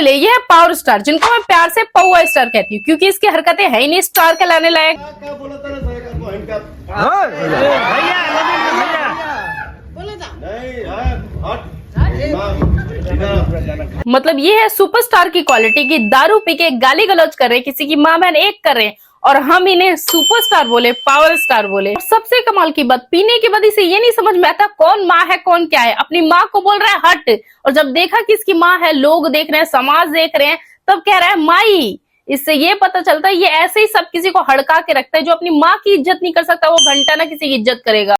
मिले ये है पावर स्टार, जिनको मैं प्यार से पौआ स्टार कहती हूँ, क्योंकि इसकी हरकतें है ही नहीं स्टार कहलाने लायक। मतलब ये है सुपरस्टार की क्वालिटी की दारू पी के गाली गलौज कर रहे, किसी की माँ बहन एक कर रहे और हम इन्हें सुपरस्टार बोले, पावर स्टार बोले। और सबसे कमाल की बात, पीने की वजह से ये नहीं समझ में आता कौन माँ है कौन क्या है। अपनी माँ को बोल रहा है हट, और जब देखा कि इसकी माँ है, लोग देख रहे हैं, समाज देख रहे हैं, तब कह रहा है माई। इससे ये पता चलता है ये ऐसे ही सब किसी को हड़का के रखता है। जो अपनी माँ की इज्जत नहीं कर सकता वो घंटा ना किसी की इज्जत करेगा।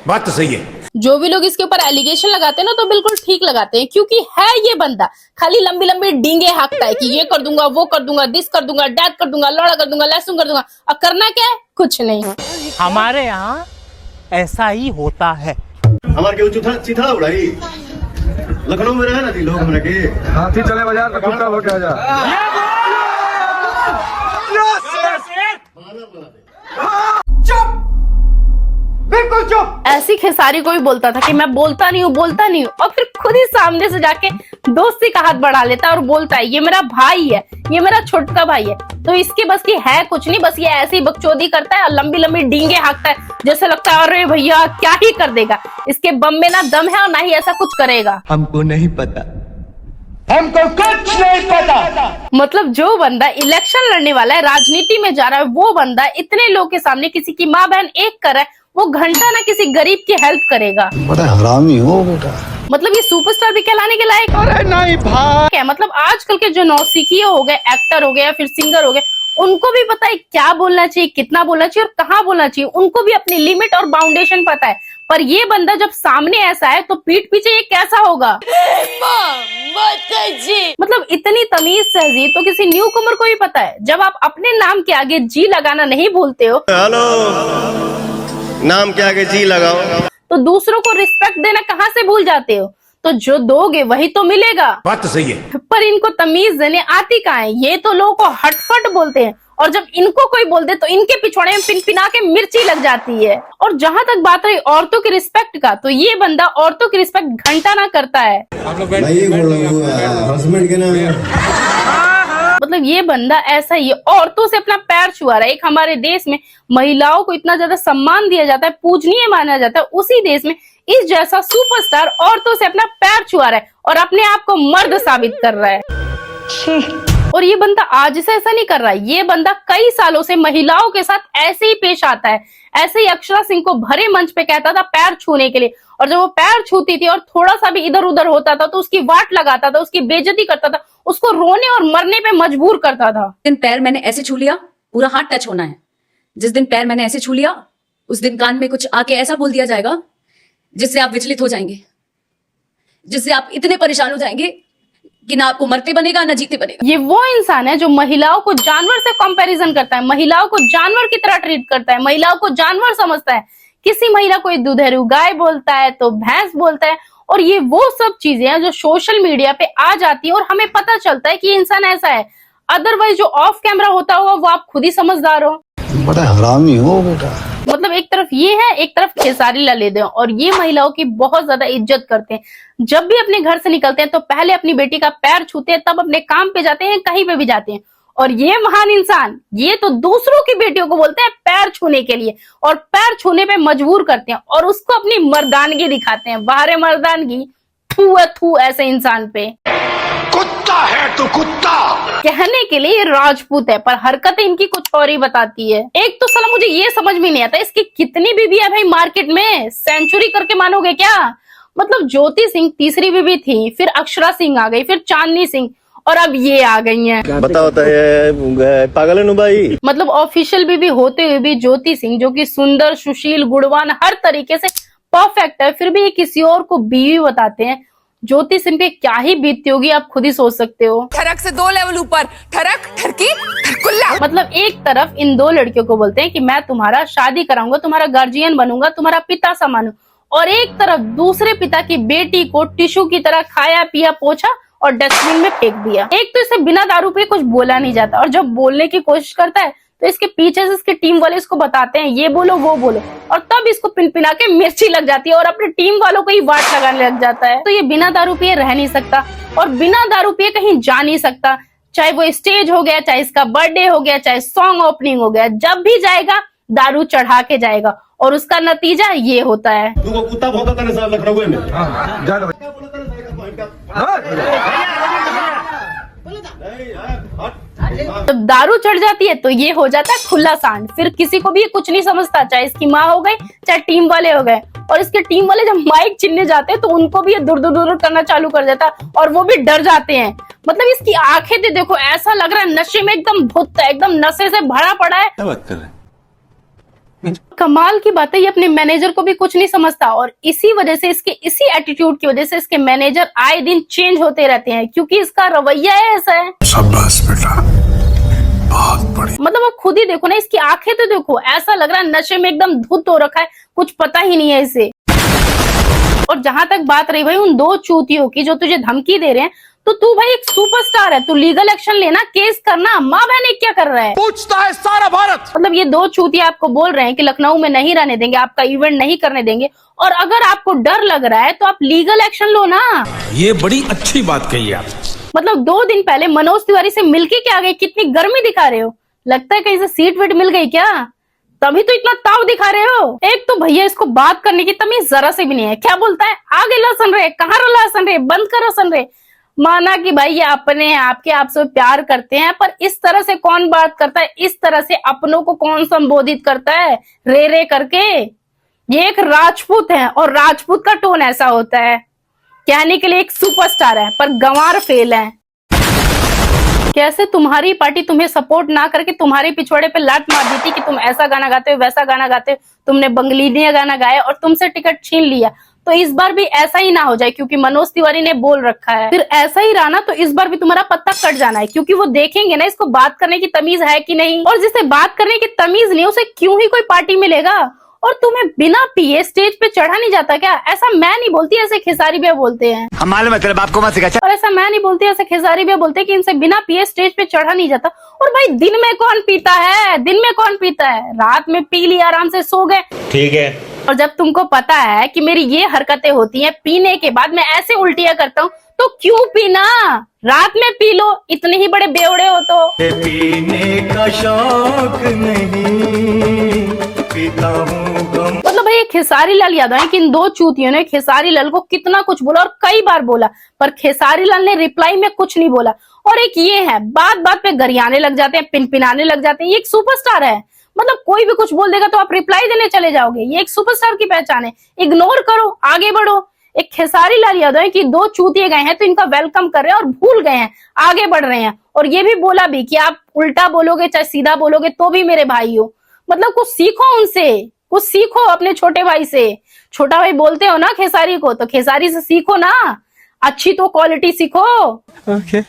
बात तो सही है। जो भी लोग इसके ऊपर एलिगेशन लगाते हैं ना, तो बिल्कुल ठीक लगाते हैं, क्योंकि है ये बंदा खाली लंबी लंबी डींगे हाँकता है कि ये कर दूंगा, वो कर दूंगा, दिस कर दूंगा, डैट कर दूंगा, लौड़ा कर दूंगा, लहसुन कर दूंगा। अब करना क्या है? कुछ नहीं। हमारे यहाँ ऐसा ही होता है। हमारे के चिथा उड़ाई लखनऊ में रहे ना थी लोग हमने के हाथी चले बाजार में कुत्ता हो के जा। बिल्कुल चुप। ऐसी खेसारी को भी बोलता था कि मैं बोलता नहीं हूँ, और फिर खुद ही सामने से जाके दोस्ती का हाथ बढ़ा लेता है और बोलता है ये मेरा भाई है, ये मेरा छोटका भाई है। तो इसके बस की है कुछ नहीं, बस ये ऐसी बकचोदी करता है और लंबी लंबी डींगे हाँकता है, जैसे लगता है अरे भैया क्या ही कर देगा। इसके बम में ना दम है और ना ही ऐसा कुछ करेगा। हमको नहीं पता, हमको कुछ नहीं पता। मतलब जो बंदा इलेक्शन लड़ने वाला है, राजनीति में जा रहा है, वो बंदा इतने लोग के सामने किसी की माँ बहन एक कर रहा है, वो घंटा ना किसी गरीब की हेल्प करेगा। बड़ा हरामी हो बेटा। मतलब ये सुपरस्टार भी कहलाने के लायक। अरे नहीं भाई, क्या मतलब आजकल के जो नौसिखिए हो गए, एक्टर हो गए या फिर सिंगर हो गए, उनको भी पता है क्या बोलना चाहिए, कितना बोलना चाहिए और कहाँ बोलना चाहिए। उनको भी अपनी लिमिट और बाउंडेशन पता है। पर ये बंदा जब सामने ऐसा है तो पीठ पीछे ये कैसा होगा? मतलब इतनी तमीज तहजीब तो किसी न्यू कमर को ही पता है। जब आप अपने नाम के आगे जी लगाना नहीं भूलते हो, हेलो नाम के आगे जी लगाओ, तो दूसरों को रिस्पेक्ट देना कहाँ से भूल जाते हो? तो जो दोगे वही तो मिलेगा। बात तो सही है। पर इनको तमीज देने आती कहाँ है? ये तो लोगों को हटफट बोलते हैं, और जब इनको कोई बोल दे तो इनके पिछवाड़े में पिनपिना के मिर्ची लग जाती है। और जहां तक बात रही औरतों की रिस्पेक्ट का, तो ये बंदा औरतों की रिस्पेक्ट घंटा ना करता है। हस्बैंड के नाम मतलब ये बंदा ऐसा ही है, औरतों से अपना पैर छुआ रहा है। एक हमारे देश में महिलाओं को इतना ज्यादा सम्मान दिया जाता है, पूजनीय माना जाता है, उसी देश में इस जैसा सुपरस्टार औरतों से अपना पैर छुआ रहा है और अपने आप को मर्द साबित कर रहा है। और ये बंदा आज से ऐसा नहीं कर रहा है, ये बंदा कई सालों से महिलाओं के साथ ऐसे ही पेश आता है। ऐसे ही अक्षरा सिंह को भरे मंच पे कहता था पैर छूने के लिए, और जब वो पैर छूती थी और थोड़ा सा भी इधर उधर होता था तो उसकी वाट लगाता था, उसकी बेइज्जती करता था, उसको रोने और मरने पे मजबूर करता था। जिस दिन पैर मैंने ऐसे छू लिया, पूरा हाथ टच होना है। जिस दिन पैर मैंने ऐसे छू लिया, उस दिन कान में कुछ आके ऐसा बोल दिया जाएगा जिससे आप विचलित हो जाएंगे, जिससे आप इतने परेशान हो जाएंगे कि ना आपको मरते बनेगा ना जीते बनेगा। ये वो इंसान है जो महिलाओं को जानवर से कंपैरिजन करता है, महिलाओं को जानवर की तरह ट्रीट करता है, महिलाओं को जानवर समझता है। किसी महिला को दुधारू गाय बोलता है तो भैंस बोलता है, और ये वो सब चीजें हैं जो सोशल मीडिया पे आ जाती है और हमें पता चलता है कि ये इंसान ऐसा है। अदरवाइज जो ऑफ कैमरा होता होगा वो आप खुद ही समझदार हो। बड़ा हरामी हो बेटा। मतलब एक तरफ ये है, एक तरफ खेसारी लाल यादव, और ये महिलाओं की बहुत ज्यादा इज्जत करते हैं। जब भी अपने घर से निकलते हैं तो पहले अपनी बेटी का पैर छूते हैं, तब अपने काम पे जाते हैं, कहीं पे भी जाते हैं। और ये महान इंसान, ये तो दूसरों की बेटियों को बोलते हैं पैर छूने के लिए, और पैर छूने पे मजबूर करते हैं और उसको अपनी मर्दानगी दिखाते हैं। बाहर मर्दानगी, थू ऐसे इंसान पे। कुत्ता है तो कुत्ता। कहने के लिए राजपूत है, पर हरकतें इनकी कुछ और ही बताती है। एक तो साला मुझे ये समझ में नहीं आता, इसकी कितनी बीबी है भाई मार्केट में? सेंचुरी करके मानोगे क्या? मतलब ज्योति सिंह तीसरी बीबी थी, फिर अक्षरा सिंह आ गई, फिर चांदनी सिंह, और अब ये आ गई हैं। बताओ पागल है भाई। मतलब ऑफिशियल बीबी होते हुए भी ज्योति सिंह, जो कि सुंदर, सुशील, गुणवान, हर तरीके से परफेक्ट है, फिर भी ये किसी और को बीवी बताते हैं। ज्योति सिंह पे क्या ही बीतती होगी आप खुद ही सोच सकते हो। ठरक से 2 लेवल ऊपर, ठरक ठरकी ठरकुल्ला। मतलब एक तरफ इन दो लड़कियों को बोलते हैं कि मैं तुम्हारा शादी कराऊंगा, तुम्हारा गार्जियन बनूंगा, तुम्हारा पिता समान हूं, और एक तरफ दूसरे पिता की बेटी को टिश्यू की तरह खाया पिया पोछा और डस्टबिन में फेंक दिया। एक तो इसे बिना दारू पे कुछ बोला नहीं जाता, और जब बोलने की कोशिश करता है तो इसके पीछे से इसके टीम वाले इसको बताते हैं ये बोलो वो बोलो, और तब इसको पिनपिना के मिर्ची लग जाती है और अपने टीम वालों को ही वाट लगाने लग जाता है। तो ये बिना दारू पिए रह नहीं सकता और बिना दारू पिए कहीं जा नहीं सकता, चाहे वो स्टेज हो गया, चाहे इसका बर्थडे हो गया, चाहे सॉन्ग ओपनिंग हो गया, जब भी जाएगा दारू चढ़ा के जाएगा और उसका नतीजा ये होता है। तुमको कुत्ता भौंकता था ना साहब लखनऊ में। जानो जब दारू चढ़ जाती है तो ये हो जाता है खुला सांड, फिर किसी को भी ये कुछ नहीं समझता, चाहे इसकी माँ हो गई चाहे टीम वाले हो गए। और इसके टीम वाले जब माइक छीनने जाते हैं तो उनको भी ये दूर दूर दूर करना चालू कर देता है और वो भी डर जाते हैं। मतलब इसकी आंखें तो देखो, ऐसा लग रहा है नशे में एकदम धुत है, एकदम नशे से भरा पड़ा है। क्या बात कर रहे हैं? कमाल की बात है, ये अपने मैनेजर को भी कुछ नहीं समझता और इसी वजह से, इसके इसी एटीट्यूड की वजह से इसके मैनेजर आए दिन चेंज होते रहते हैं, क्योंकि इसका रवैया ऐसा है। शाबाश बेटा, बहुत बढ़िया। मतलब आप खुद ही देखो ना, इसकी आंखें तो देखो, ऐसा लग रहा है नशे में एकदम धुत हो रखा है, कुछ पता ही नहीं है इसे। और जहां तक बात रही भाई उन दो चूतियों की जो तुझे धमकी दे रहे हैं, तो तू भाई एक सुपरस्टार है, तू लीगल एक्शन लेना, केस करना, माँ बहन क्या कर रहा है? पूछता है सारा भारत। मतलब ये दो चूतिया आपको बोल रहे हैं कि लखनऊ में नहीं रहने देंगे, आपका इवेंट नहीं करने देंगे, और अगर आपको डर लग रहा है तो आप लीगल एक्शन लो ना। ये बड़ी अच्छी बात कही आप। मतलब 2 दिन पहले मनोज तिवारी से मिलके क्या गए, कितनी गर्मी दिखा रहे हो, लगता है कहीं से सीट वीट मिल गई क्या, तभी तो इतना ताव दिखा रहे हो। एक तो भैया इसको बात करने की तमीज जरा से भी नहीं है, क्या बोलता है, आगे लसन रहे, कहाँ लसन रहे, बंद करो सन रहे। माना कि भाई ये अपने आपके आपसे प्यार करते हैं, पर इस तरह से कौन बात करता है, इस तरह से अपनों को कौन संबोधित करता है रे रे करके। ये एक राजपूत है और राजपूत का टोन ऐसा होता है, कहने के लिए एक सुपरस्टार है पर गंवार फेल है। कैसे तुम्हारी पार्टी तुम्हें सपोर्ट ना करके तुम्हारे पिछवाड़े पे लात मार दी थी कि तुम ऐसा गाना गाते हो, वैसा गाना गाते हो, तुमने बंगलीनिया गाना गाया और तुमसे टिकट छीन लिया। तो इस बार भी ऐसा ही ना हो जाए, क्योंकि मनोज तिवारी ने बोल रखा है। फिर ऐसा ही रहा ना तो इस बार भी तुम्हारा पत्ता कट जाना है, क्योंकि वो देखेंगे ना इसको बात करने की तमीज है कि नहीं, और जिसे बात करने की तमीज नहीं उसे क्यों ही कोई पार्टी मिलेगा। और तुम्हें बिना पिए स्टेज पे चढ़ा नहीं जाता क्या? ऐसा मैं नहीं बोलती, ऐसे खेसारी भैया बोलते हैं। हम मालूम है तेरे बाप को मत सिखा। और ऐसा मैं नहीं बोलती, ऐसे खेसारी भैया बोलते हैं कि इनसे बिना पिए स्टेज पे चढ़ा नहीं जाता। और भाई दिन में कौन पीता है, दिन में कौन पीता है, रात में पी लिया, आराम से सो गए, ठीक है। और जब तुमको पता है कि मेरी ये हरकतें होती हैं, पीने के बाद मैं ऐसे उल्टियां करता हूँ, तो क्यों पीना, रात में पी लो, इतने ही बड़े बेवड़े हो तो। पीने का शौक नहीं, पीता हूँ गम। मतलब भाई खेसारी लाल यादव है कि इन दो चूतियों ने खेसारी लाल को कितना कुछ बोला और कई बार बोला, पर खेसारी लाल ने रिप्लाई में कुछ नहीं बोला। और एक ये है, बात बात पे गरियाने लग जाते हैं, पिनपिनाने लग जाते हैं। ये एक सुपरस्टार है, मतलब कोई भी कुछ बोल देगा तो आप रिप्लाई देने चले जाओगे, ये एक सुपरस्टार की पहचान है। इग्नोर करो, आगे बढ़ो। एक खेसारी लाल यादव है कि दो चूतिए गए हैं तो इनका वेलकम कर रहे हैं और भूल गए हैं, आगे बढ़ रहे हैं। और ये भी बोला भी कि आप उल्टा बोलोगे चाहे सीधा बोलोगे तो भी मेरे भाई हो। मतलब कुछ सीखो उनसे, कुछ सीखो अपने छोटे भाई से। छोटा भाई बोलते हो ना खेसारी को, तो खेसारी से सीखो ना, अच्छी तो क्वालिटी सीखो। ओके।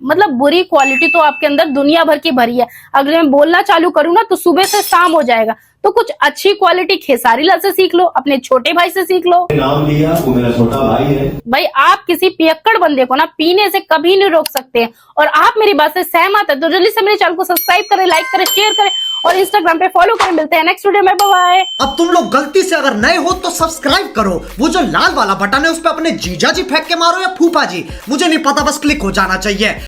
मतलब बुरी क्वालिटी तो आपके अंदर दुनिया भर की भरी है, अगर मैं बोलना चालू करूँ ना तो सुबह से शाम हो जाएगा। तो कुछ अच्छी क्वालिटी खेसारी लाल से सीख लो, अपने छोटे भाई से सीख लो। नाम लिया, वो मेरा छोटा भाई है। भाई आप किसी पियक्कड़ बंदे को ना पीने से कभी नहीं रोक सकते, और आप मेरी बात से सहमत है तो जल्दी से मेरे चैनल को सब्सक्राइब करें, लाइक करें, शेयर करें और इंस्टाग्राम पे फॉलो करें। मिलते हैं नेक्स्ट वीडियो में, बाय बाय। अब तुम लोग गलती से अगर नए हो तो सब्सक्राइब करो, वो जो लाल वाला बटन है उस पर अपने जीजा जी फेंक के मारो या फूफा जी, मुझे नहीं पता, बस क्लिक हो जाना चाहिए।